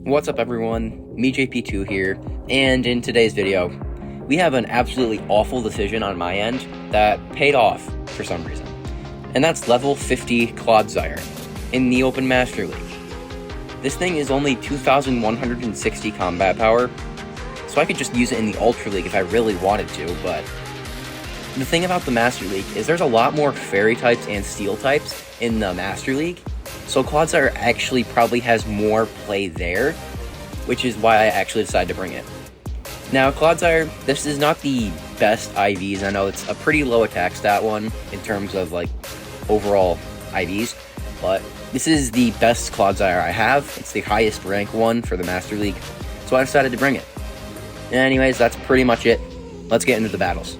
What's up everyone, MeJP2 here, and in today's video, we have an absolutely awful decision on my end that paid off for some reason. And that's level 50 Clodsire in the Open Master League. This thing is only 2,160 combat power, so I could just use it in the Ultra League if I really wanted to, but the thing about the Master League is there's a lot more Fairy types and Steel types in the Master League, so Clodsire actually probably has more play there, which is why I actually decided to bring it. Now, Clodsire, this is not the best IVs. I know it's a pretty low attack stat one in terms of, like, overall IVs, but this is the best Clodsire I have. It's the highest rank one for the Master League, so I decided to bring it. Anyways, that's pretty much it. Let's get into the battles.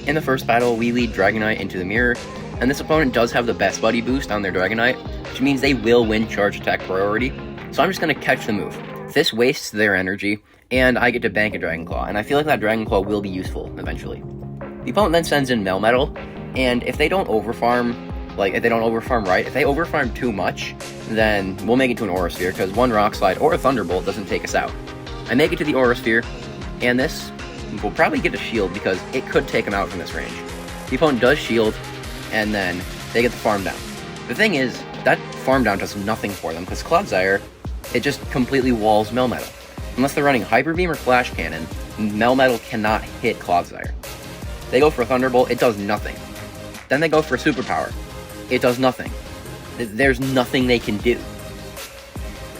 In the first battle, we lead Dragonite into the mirror, and this opponent does have the Best Buddy boost on their Dragonite, which means they will win charge attack priority, so I'm just going to catch the move. This wastes their energy, and I get to bank a Dragon Claw, and I feel like that Dragon Claw will be useful eventually. The opponent then sends in Melmetal, and if they don't overfarm, if they overfarm too much, then we'll make it to an Aura Sphere, because one Rock Slide or a Thunderbolt doesn't take us out. I make it to the Aura Sphere, and this will probably get a shield because it could take them out from this range. The opponent does shield, and then they get the farm down. The thing is, that farm down does nothing for them, because Clodsire, it just completely walls Melmetal. Unless they're running Hyper Beam or Flash Cannon, Melmetal cannot hit Clodsire. They go for Thunderbolt, it does nothing. Then they go for Superpower. It does nothing. There's nothing they can do.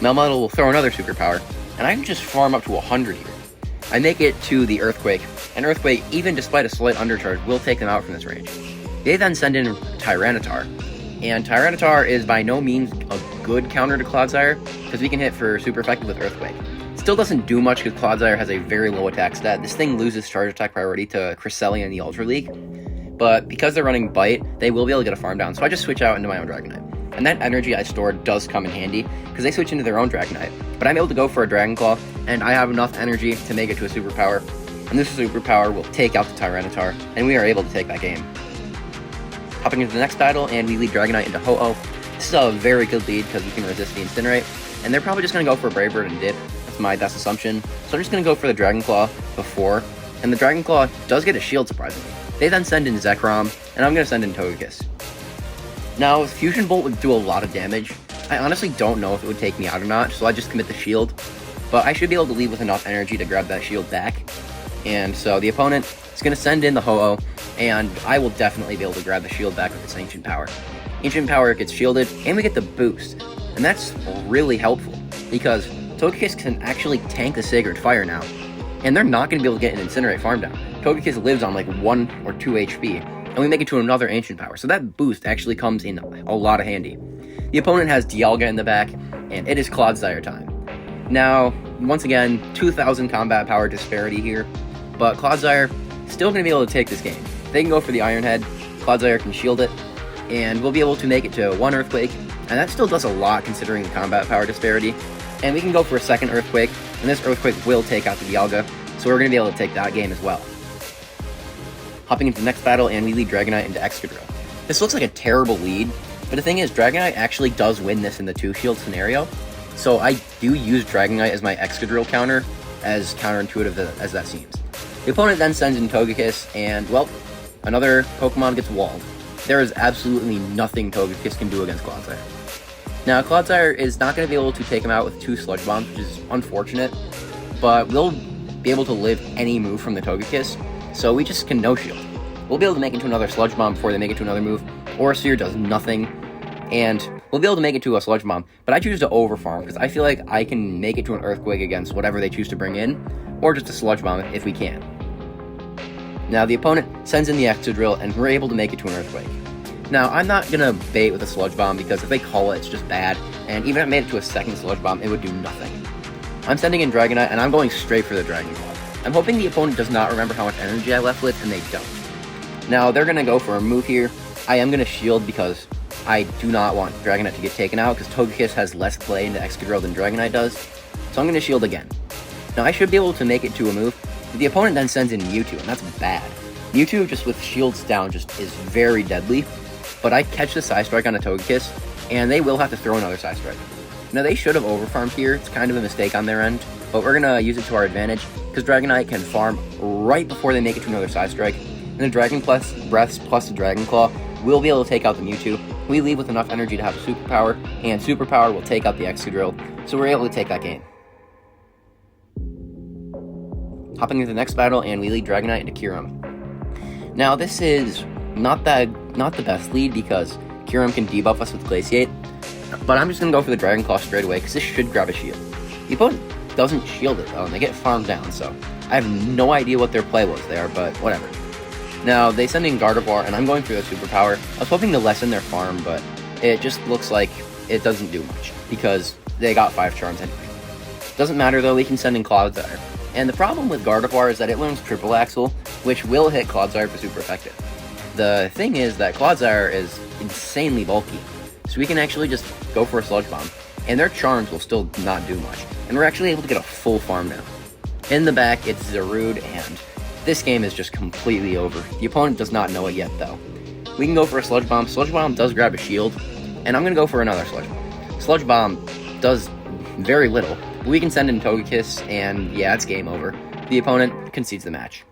Melmetal will throw another Superpower, and I can just farm up to 100 here. I make it to the Earthquake, and Earthquake, even despite a slight undercharge, will take them out from this range. They then send in Tyranitar, and Tyranitar is by no means a good counter to Clodsire, because we can hit for super effective with Earthquake. Still doesn't do much because Clodsire has a very low attack stat. This thing loses charge attack priority to Cresselia in the Ultra League, but because they're running Bite, they will be able to get a farm down, so I just switch out into my own Dragonite. And that energy I stored does come in handy, because they switch into their own Dragonite, but I'm able to go for a Dragon Claw, and I have enough energy to make it to a Superpower, and this Superpower will take out the Tyranitar, and we are able to take that game. Hopping into the next battle, and we lead Dragonite into Ho-Oh. This is a very good lead because we can resist the Incinerate, and they're probably just going to go for a Brave Bird and Dip. That's my best assumption. So I'm just going to go for the Dragon Claw before, and the Dragon Claw does get a shield, surprisingly. They then send in Zekrom, and I'm going to send in Togekiss. Now, Fusion Bolt would do a lot of damage. I honestly don't know if it would take me out or not, so I just commit the shield, but I should be able to leave with enough energy to grab that shield back. And so the opponent is going to send in the Ho-Oh, and I will definitely be able to grab the shield back with its Ancient Power. Ancient Power gets shielded, and we get the boost. And that's really helpful, because Togekiss can actually tank the Sacred Fire now, and they're not going to be able to get an Incinerate farm down. Togekiss lives on like 1 or 2 HP, and we make it to another Ancient Power, so that boost actually comes in a lot of handy. The opponent has Dialga in the back, and it is Clodsire time. Now, once again, 2,000 combat power disparity here, but Clodsire still going to be able to take this game. They can go for the Iron Head, Clodsire can shield it, and we'll be able to make it to 1 Earthquake, and that still does a lot considering the combat power disparity. And we can go for a second Earthquake, and this Earthquake will take out the Dialga, so we're going to be able to take that game as well. Hopping into the next battle, and we lead Dragonite into Excadrill. This looks like a terrible lead, but the thing is, Dragonite actually does win this in the 2-shield scenario, so I do use Dragonite as my Excadrill counter, as counterintuitive as that seems. The opponent then sends in Togekiss, and, well, another Pokemon gets walled. There is absolutely nothing Togekiss can do against Clodsire. Now, Clodsire is not going to be able to take him out with 2 Sludge Bombs, which is unfortunate, but we'll be able to live any move from the Togekiss, so we just can no-shield. We'll be able to make it to another Sludge Bomb before they make it to another move. Aura Sphere does nothing, and we'll be able to make it to a Sludge Bomb, but I choose to overfarm, because I feel like I can make it to an Earthquake against whatever they choose to bring in, or just a Sludge Bomb if we can. Now, the opponent sends in the Excadrill, and we're able to make it to an Earthquake. Now, I'm not going to bait with a Sludge Bomb, because if they call it, it's just bad, and even if I made it to a second Sludge Bomb, it would do nothing. I'm sending in Dragonite, and I'm going straight for the Dragon Claw. I'm hoping the opponent does not remember how much energy I left with, and they don't. Now, they're going to go for a move here. I am going to shield because I do not want Dragonite to get taken out, because Togekiss has less play into Excadrill than Dragonite does, so I'm going to shield again. Now, I should be able to make it to a move, but the opponent then sends in Mewtwo, and that's bad. Mewtwo, just with shields down, just is very deadly, but I catch the Side Strike on a Togekiss, and they will have to throw another Side Strike. Now, they should have overfarmed here. It's kind of a mistake on their end, but we're going to use it to our advantage, because Dragonite can farm right before they make it to another Side Strike, and the Dragon Breaths plus the Dragon Claw will be able to take out the Mewtwo. We leave with enough energy to have a Superpower, and Superpower will take out the Excadrill, so we're able to take that game. Hopping into the next battle, and we lead Dragonite into Kyurem. Now, this is not the best lead, because Kyurem can debuff us with Glaciate, but I'm just going to go for the Dragon Claw straight away, because this should grab a shield. The opponent doesn't shield it, though, and they get farmed down, so I have no idea what their play was there, but whatever. Now, they send in Gardevoir, and I'm going for the Superpower. I was hoping to lessen their farm, but it just looks like it doesn't do much, because they got 5 charms anyway. Doesn't matter, though, we can send in Clodsire. And the problem with Gardevoir is that it learns Triple Axle, which will hit Clodsire for super effective. The thing is that Clodsire is insanely bulky, so we can actually just go for a Sludge Bomb, and their charms will still not do much, and we're actually able to get a full farm now. In the back, it's Zarude, and this game is just completely over. The opponent does not know it yet, though. We can go for a Sludge Bomb. Sludge Bomb does grab a shield, and I'm going to go for another Sludge Bomb. Sludge Bomb does very little. We can send in Togekiss, and yeah, it's game over. The opponent concedes the match.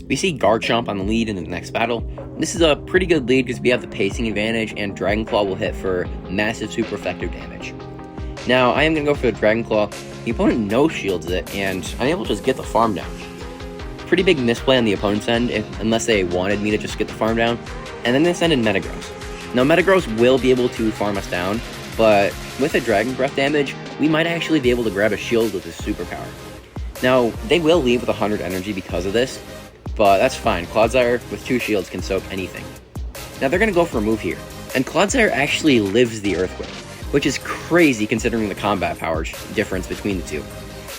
We see Garchomp on the lead in the next battle. This is a pretty good lead because we have the pacing advantage, and Dragon Claw will hit for massive super effective damage. Now, I am going to go for the Dragon Claw. The opponent no-shields it, and I'm able to just get the farm down. Pretty big misplay on the opponent's end, unless they wanted me to just get the farm down. And then they send in Metagross. Now, Metagross will be able to farm us down, but with a Dragon Breath damage, we might actually be able to grab a shield with his Superpower. Now, they will leave with 100 energy because of this, but that's fine. Clodsire with 2 shields can soak anything. Now, they're going to go for a move here, and Clodsire actually lives the Earthquake, which is crazy considering the combat power difference between the two.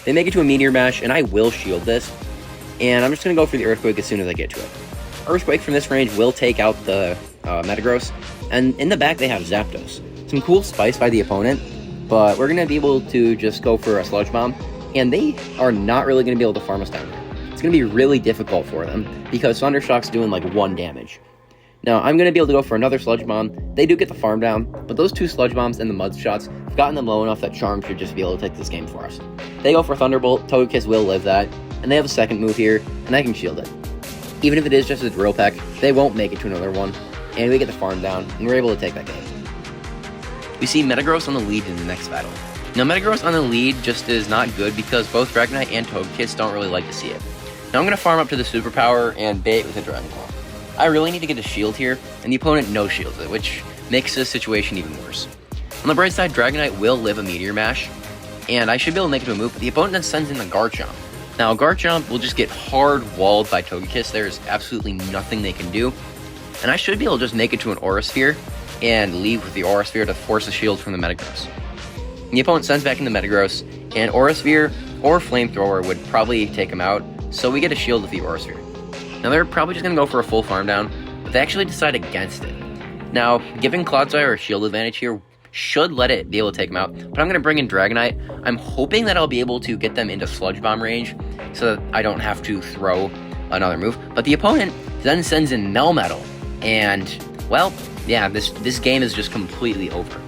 They make it to a Meteor Mash, and I will shield this, and I'm just going to go for the Earthquake as soon as I get to it. Earthquake from this range will take out the Metagross, and in the back they have Zapdos. Some cool spice by the opponent, but we're going to be able to just go for a Sludge Bomb, and they are not really going to be able to farm us down here. It's going to be really difficult for them, because Thundershock's doing like 1 damage. Now, I'm going to be able to go for another Sludge Bomb. They do get the farm down, but those 2 Sludge Bombs and the Mud Shots have gotten them low enough that Charm should just be able to take this game for us. They go for Thunderbolt, Togekiss will live that, and they have a second move here, and I can shield it. Even if it is just a Drill Peck, they won't make it to another one, and we get the farm down, and we're able to take that game. We see Metagross on the lead in the next battle. Now, Metagross on the lead just is not good because both Dragonite and Togekiss don't really like to see it. Now, I'm going to farm up to the Superpower and bait with a Dragon Claw. I really need to get a shield here, and the opponent no-shields it, which makes this situation even worse. On the bright side, Dragonite will live a Meteor Mash, and I should be able to make it to a move, but the opponent then sends in the Garchomp. Now, Garchomp will just get hard-walled by Togekiss. There's absolutely nothing they can do, and I should be able to just make it to an Aura Sphere and leave with the Aura Sphere to force a shield from the Metagross. The opponent sends back in the Metagross, and Aura Sphere or Flamethrower would probably take him out, so we get a shield with the Aura Sphere. Now, they're probably just going to go for a full farm down, but they actually decide against it. Now, giving Clodsire a shield advantage here should let it be able to take him out, but I'm going to bring in Dragonite. I'm hoping that I'll be able to get them into Sludge Bomb range so that I don't have to throw another move. But the opponent then sends in Melmetal, and, well, yeah, this game is just completely over.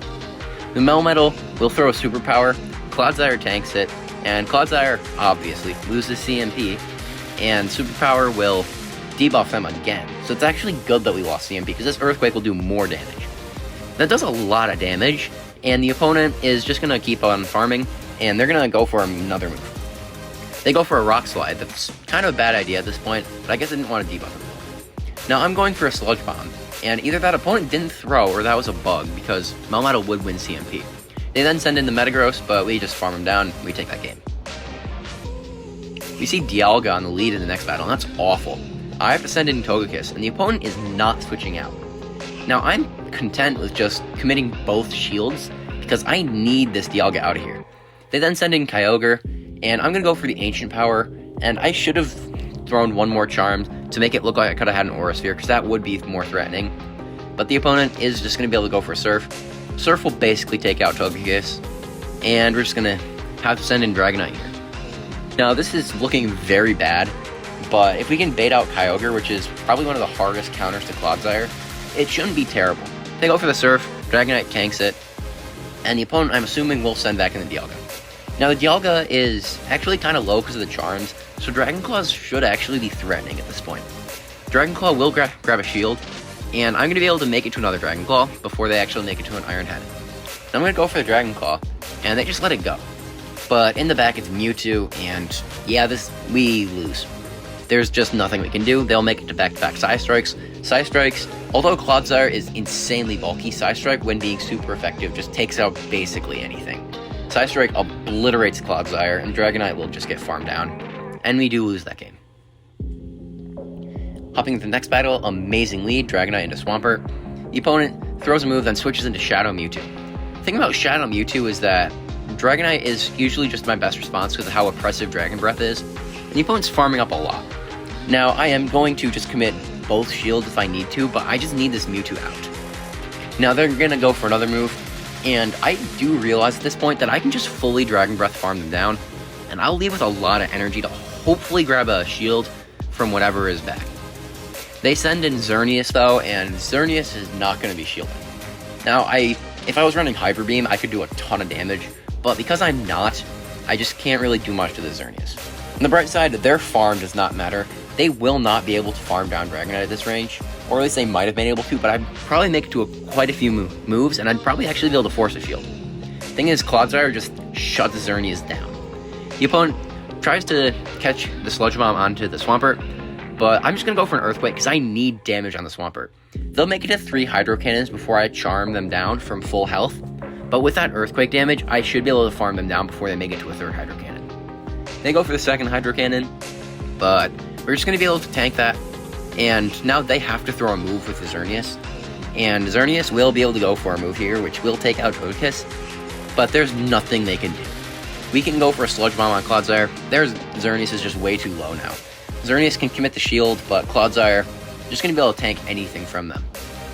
The Melmetal will throw a Superpower, Clodsire tanks it, and Clodsire obviously loses CMP, and Superpower will debuff them again. So it's actually good that we lost CMP, because this Earthquake will do more damage. That does a lot of damage, and the opponent is just going to keep on farming, and they're going to go for another move. They go for a Rock Slide. That's kind of a bad idea at this point, but I guess I didn't want to debuff him. Now, I'm going for a Sludge Bomb, and either that opponent didn't throw, or that was a bug, because Melmetal would win CMP. They then send in the Metagross, but we just farm him down, and we take that game. We see Dialga on the lead in the next battle, and that's awful. I have to send in Togekiss, and the opponent is not switching out. Now, I'm content with just committing both shields, because I need this Dialga out of here. They then send in Kyogre, and I'm going to go for the Ancient Power, and I should have thrown one more Charm to make it look like I could have had an Aura Sphere, because that would be more threatening. But the opponent is just going to be able to go for a Surf. Surf will basically take out Togekiss, and we're just going to have to send in Dragonite here. Now, this is looking very bad, but if we can bait out Kyogre, which is probably one of the hardest counters to Clodsire, it shouldn't be terrible. They go for the Surf, Dragonite tanks it, and the opponent, I'm assuming, will send back in the Dialga. Now, the Dialga is actually kind of low because of the charms, so Dragon Claws should actually be threatening at this point. Dragon Claw will grab a shield, and I'm going to be able to make it to another Dragon Claw before they actually make it to an Iron Head. I'm going to go for the Dragon Claw, and they just let it go. But in the back, it's Mewtwo, and yeah, we lose. There's just nothing we can do. They'll make it to back-to-back Psystrikes. Psystrikes, although Clodsire is insanely bulky, Psystrike, when being super effective, just takes out basically anything. Psystrike obliterates Clodsire, and Dragonite will just get farmed down. And we do lose that game. Hopping into the next battle, amazing lead, Dragonite into Swampert. The opponent throws a move, then switches into Shadow Mewtwo. The thing about Shadow Mewtwo is that Dragonite is usually just my best response because of how oppressive Dragon Breath is, and the opponent's farming up a lot. Now, I am going to just commit both shields if I need to, but I just need this Mewtwo out. Now, they're going to go for another move, and I do realize at this point that I can just fully Dragon Breath farm them down, and I'll leave with a lot of energy to hopefully grab a shield from whatever is back. They send in Xerneas, though, and Xerneas is not going to be shielding. Now, if I was running Hyper Beam, I could do a ton of damage, but because I'm not, I just can't really do much to the Xerneas. On the bright side, their farm does not matter. They will not be able to farm down Dragonite at this range, or at least they might have been able to, but I'd probably make it to quite a few moves, and I'd probably actually be able to force a shield. Thing is, Clodsire just shuts the Xerneas down. The opponent tries to catch the Sludge Bomb onto the Swampert, but I'm just going to go for an Earthquake because I need damage on the Swampert. They'll make it to 3 Hydro Cannons before I charm them down from full health, but with that Earthquake damage, I should be able to farm them down before they make it to a 3rd Hydro Cannon. They go for the 2nd Hydro Cannon, but we're just going to be able to tank that, and now they have to throw a move with the Xerneas, and Xerneas will be able to go for a move here, which will take out Togekiss, but there's nothing they can do. We can go for a Sludge Bomb on Clodsire. Xerneas is just way too low now. Xerneas can commit the shield, but Clodsire just going to be able to tank anything from them.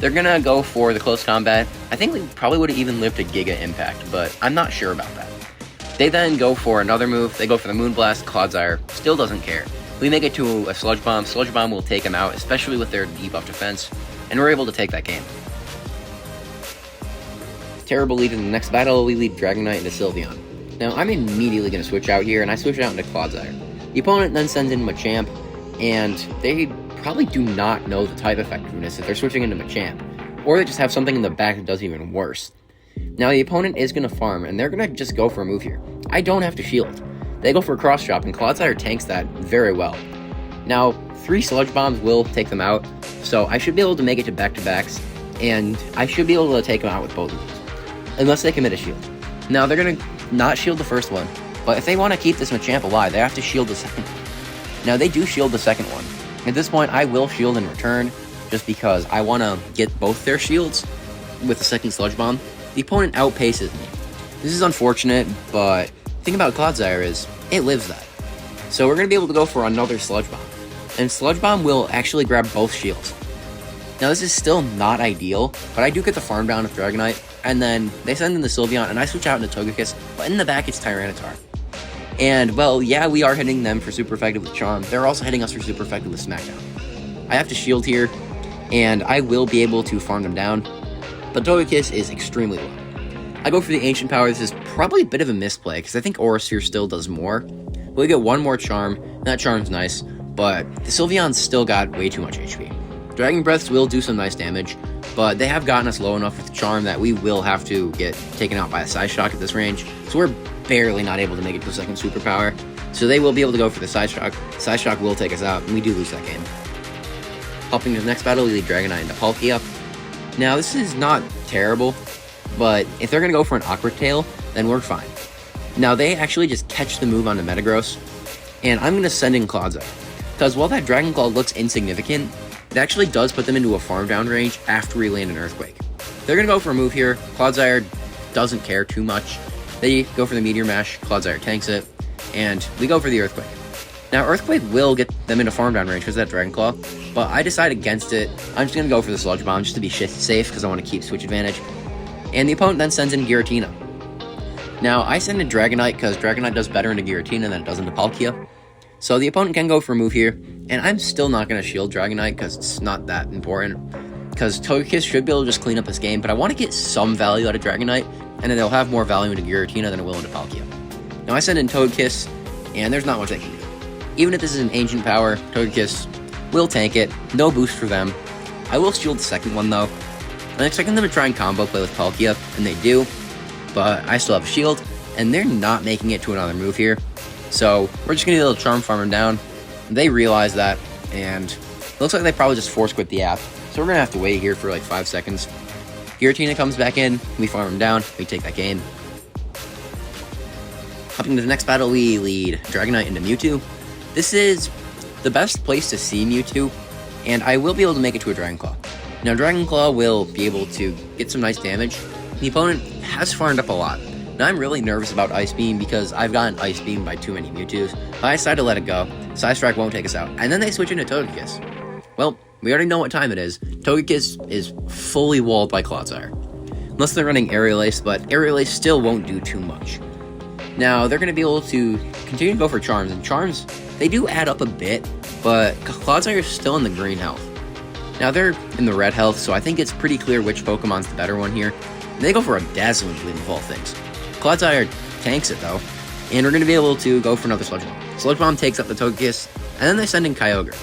They're going to go for the close combat. I think we probably would have even lived a Giga Impact, but I'm not sure about that. They then go for another move. They go for the Moonblast. Clodsire still doesn't care. We make it to a Sludge Bomb. Sludge Bomb will take them out, especially with their debuff defense, and we're able to take that game. Terrible lead in the next battle. We lead Dragonite into Sylveon. Now, I'm immediately going to switch out here, and I switch out into Clodsire. The opponent then sends in Machamp, and they probably do not know the type effectiveness if they're switching into Machamp, or they just have something in the back that does even worse. Now, the opponent is going to farm, and they're going to just go for a move here. I don't have to shield. They go for a Cross Chop, and Clodsire tanks that very well. Now, 3 Sludge Bombs will take them out, so I should be able to make it to back-to-backs, and I should be able to take them out with both of these, unless they commit a shield. Now, they're going to not shield the first one, but if they want to keep this Machamp alive, they have to shield the second one. Now, they do shield the second one. At this point, I will shield in return, just because I want to get both their shields with the second Sludge Bomb. The opponent outpaces me. This is unfortunate, but the thing about Clodsire is, it lives that. So we're going to be able to go for another Sludge Bomb. And Sludge Bomb will actually grab both shields. Now this is still not ideal, but I do get the farm down with Dragonite, and then they send in the Sylveon, and I switch out into Togekiss, but in the back it's Tyranitar. And, well, yeah, we are hitting them for super effective with Charm. They're also hitting us for super effective with Smackdown. I have to shield here, and I will be able to farm them down, but Togekiss is extremely low. I go for the Ancient Power. This is probably a bit of a misplay, because I think Aurasphere still does more. We get one more Charm, and that Charm's nice, but the Sylveon's still got way too much HP. Dragon Breaths will do some nice damage, but they have gotten us low enough with Charm that we will have to get taken out by a Side Shock at this range, so we're barely not able to make it to a second superpower, so they will be able to go for the Side Shock. Side Shock will take us out, and we do lose that game. Hopping to the next battle, we lead Dragonite into Palkia. Now, this is not terrible, but if they're going to go for an Awkward Tail, then we're fine. Now, they actually just catch the move on the Metagross, and I'm going to send in Clodsire, because while that Dragon Claw looks insignificant, it actually does put them into a farm down range after we land an Earthquake. They're going to go for a move here. Clodsire doesn't care too much. They go for the Meteor Mash, Clodsire tanks it, and we go for the Earthquake. Now, Earthquake will get them into farm down range because of that Dragon Claw, but I decide against it. I'm just going to go for the Sludge Bomb just to be safe because I want to keep switch advantage. And the opponent then sends in Giratina. Now, I send in Dragonite because Dragonite does better into Giratina than it does into Palkia. So the opponent can go for a move here, and I'm still not going to shield Dragonite because it's not that important. Because Togekiss should be able to just clean up this game, but I want to get some value out of Dragonite and then they'll have more value into Giratina than it will into Palkia. Now I send in Togekiss, and there's not much I can do. Even if this is an ancient power, Togekiss will tank it, no boost for them. I will shield the second one though. I'm expecting them to try and combo play with Palkia, and they do, but I still have a shield, and they're not making it to another move here. So we're just going to do a little Charm Farm them down. They realize that, and it looks like they probably just force quit the app. So we're going to have to wait here for like 5 seconds. Giratina comes back in, we farm him down, we take that game. Hopping to the next battle, we lead Dragonite into Mewtwo. This is the best place to see Mewtwo, and I will be able to make it to a Dragon Claw. Now Dragon Claw will be able to get some nice damage. The opponent has farmed up a lot. Now I'm really nervous about Ice Beam because I've gotten Ice Beam by too many Mewtwo's. I decided to let it go. Side Strike won't take us out. And then they switch into Togekiss. Well, we already know what time it is. Togekiss is fully walled by Clodsire. Unless they're running Aerial Ace, but Aerial Ace still won't do too much. Now, they're going to be able to continue to go for Charms, and Charms, they do add up a bit, but Clodsire is still in the green health. Now, they're in the red health, so I think it's pretty clear which Pokemon's the better one here. And they go for a Dazzling Gleam of all things. Clodsire tanks it, though, and we're going to be able to go for another Sludge Bomb. Sludge Bomb takes up the Togekiss, and then they send in Kyogre.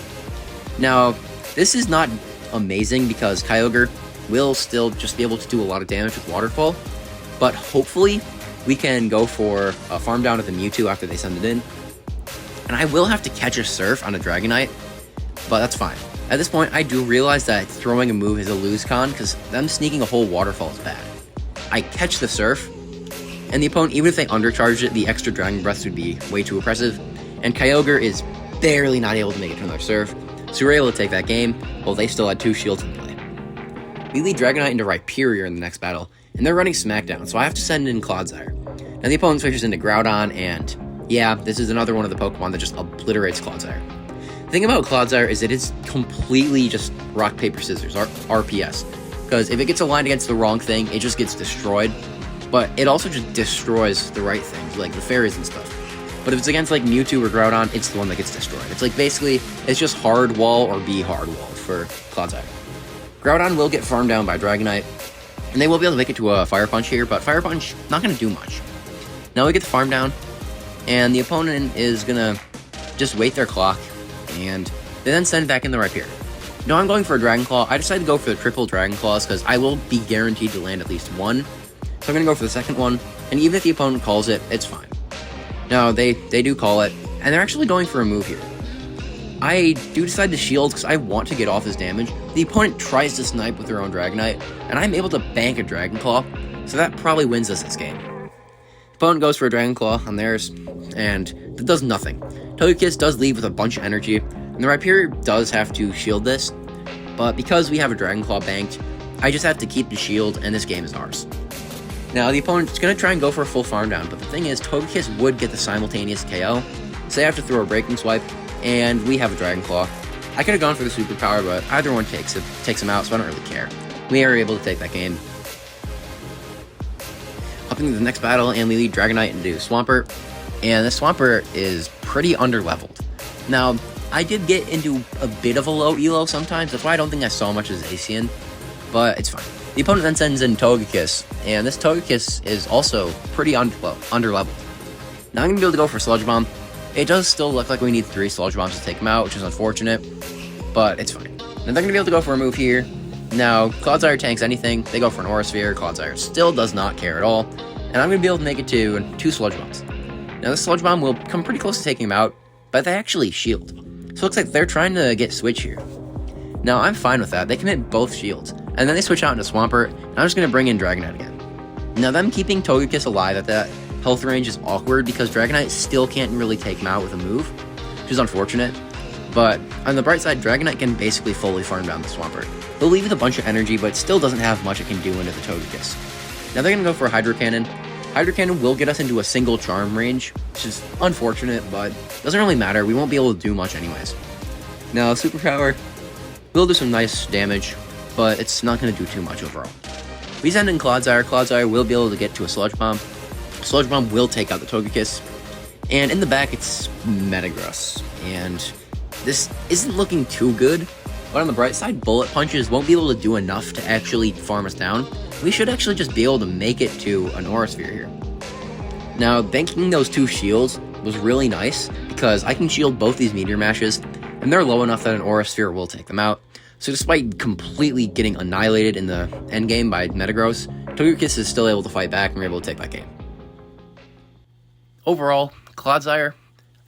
Now, this is not amazing because Kyogre will still just be able to do a lot of damage with Waterfall, but hopefully we can go for a farm down at the Mewtwo after they send it in. And I will have to catch a Surf on a Dragonite, but that's fine. At this point, I do realize that throwing a move is a lose con because them sneaking a whole Waterfall is bad. I catch the Surf, and the opponent, even if they undercharge it, the extra Dragon Breath would be way too oppressive, and Kyogre is barely not able to make it to another Surf, so we're able to take that game, while they still had 2 shields in play. We lead Dragonite into Rhyperior in the next battle, and they're running Smackdown, so I have to send in Clodsire. Now the opponent switches into Groudon, and yeah, this is another one of the Pokemon that just obliterates Clodsire. The thing about Clodsire is it is completely just rock, paper, scissors, or RPS, because if it gets aligned against the wrong thing, it just gets destroyed, but it also just destroys the right things, like the fairies and stuff. But if it's against like Mewtwo or Groudon, it's the one that gets destroyed. It's like basically, it's just hard wall or be hard wall for Clodsire. Groudon will get farmed down by Dragonite, and they will be able to make it to a Fire Punch here, but Fire Punch, not going to do much. Now we get the farm down, and the opponent is going to just wait their clock, and they then send back in the Rhyperior. Now I'm going for a Dragon Claw. I decided to go for the triple Dragon Claws because I will be guaranteed to land at least one. So I'm going to go for the second one, and even if the opponent calls it, it's fine. Now, they do call it, and they're actually going for a move here. I do decide to shield because I want to get off his damage. The opponent tries to snipe with their own Dragonite, and I'm able to bank a Dragon Claw, so that probably wins us this game. The opponent goes for a Dragon Claw on theirs, and that does nothing. Togekiss does leave with a bunch of energy, and the Rhyperior does have to shield this, but because we have a Dragon Claw banked, I just have to keep the shield, and this game is ours. Now, the opponent's going to try and go for a full farm down, but the thing is, Togekiss would get the simultaneous KO, so they have to throw a Breaking Swipe, and we have a Dragon Claw. I could have gone for the superpower, but either one takes him out, so I don't really care. We are able to take that game. Hopping to the next battle, and we lead Dragonite into Swampert, and this Swampert is pretty underleveled. Now, I did get into a bit of a low elo sometimes, that's why I don't think I saw much as Zacian, but it's fine. The opponent then sends in Togekiss, and this Togekiss is also pretty underleveled. Now I'm going to be able to go for Sludge Bomb. It does still look like we need 3 Sludge Bombs to take him out, which is unfortunate, but it's fine. Now they're going to be able to go for a move here. Now, Clodsire tanks anything. They go for an Aura Sphere. Clodsire still does not care at all, and I'm going to be able to make it to 2 Sludge Bombs. Now this Sludge Bomb will come pretty close to taking him out, but they actually shield. So it looks like they're trying to get Switch here. Now I'm fine with that. They commit both shields. And then they switch out into Swampert, and I'm just going to bring in Dragonite again. Now, them keeping Togekiss alive at that health range is awkward because Dragonite still can't really take him out with a move, which is unfortunate. But on the bright side, Dragonite can basically fully farm down the Swampert. They'll leave with a bunch of energy, but still doesn't have much it can do into the Togekiss. Now they're going to go for a Hydro Cannon. Hydro Cannon will get us into a single charm range, which is unfortunate, but doesn't really matter. We won't be able to do much anyways. Now, Superpower will do some nice damage, but it's not going to do too much overall. We send in Clodsire. Clodsire will be able to get to a Sludge Bomb. Sludge Bomb will take out the Togekiss. And in the back, it's Metagross. And this isn't looking too good, but on the bright side, Bullet Punches won't be able to do enough to actually farm us down. we should actually just be able to make it to an Aura Sphere here. Now, banking those 2 shields was really nice, because I can shield both these Meteor Mashes, and they're low enough that an Aura Sphere will take them out. So despite completely getting annihilated in the endgame by Metagross, Togekiss is still able to fight back and we're able to take that game. Overall, Clodsire,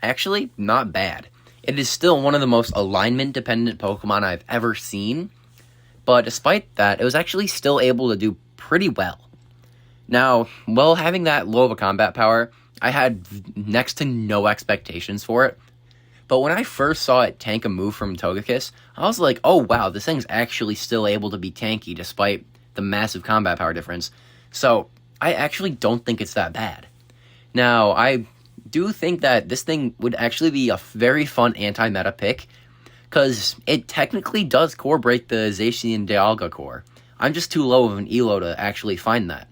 actually not bad. It is still one of the most alignment-dependent Pokemon I've ever seen, but despite that, it was actually still able to do pretty well. Now, while having that low of a combat power, I had next to no expectations for it, but when I first saw it tank a move from Togekiss, I was like, oh wow, this thing's actually still able to be tanky despite the massive combat power difference, so I actually don't think it's that bad. Now, I do think that this thing would actually be a very fun anti-meta pick, because it technically does core break the Zacian Dialga core. I'm just too low of an elo to actually find that.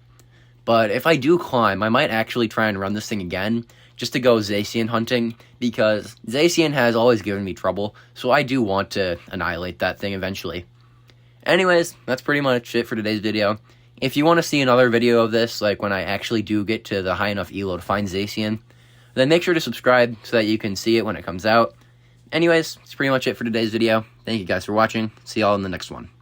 But if I do climb, I might actually try and run this thing again, just to go Zacian hunting, because Zacian has always given me trouble, so I do want to annihilate that thing eventually. Anyways, that's pretty much it for today's video. If you want to see another video of this, like when I actually do get to the high enough elo to find Zacian, then make sure to subscribe so that you can see it when it comes out. Anyways, that's pretty much it for today's video. Thank you guys for watching. See y'all in the next one.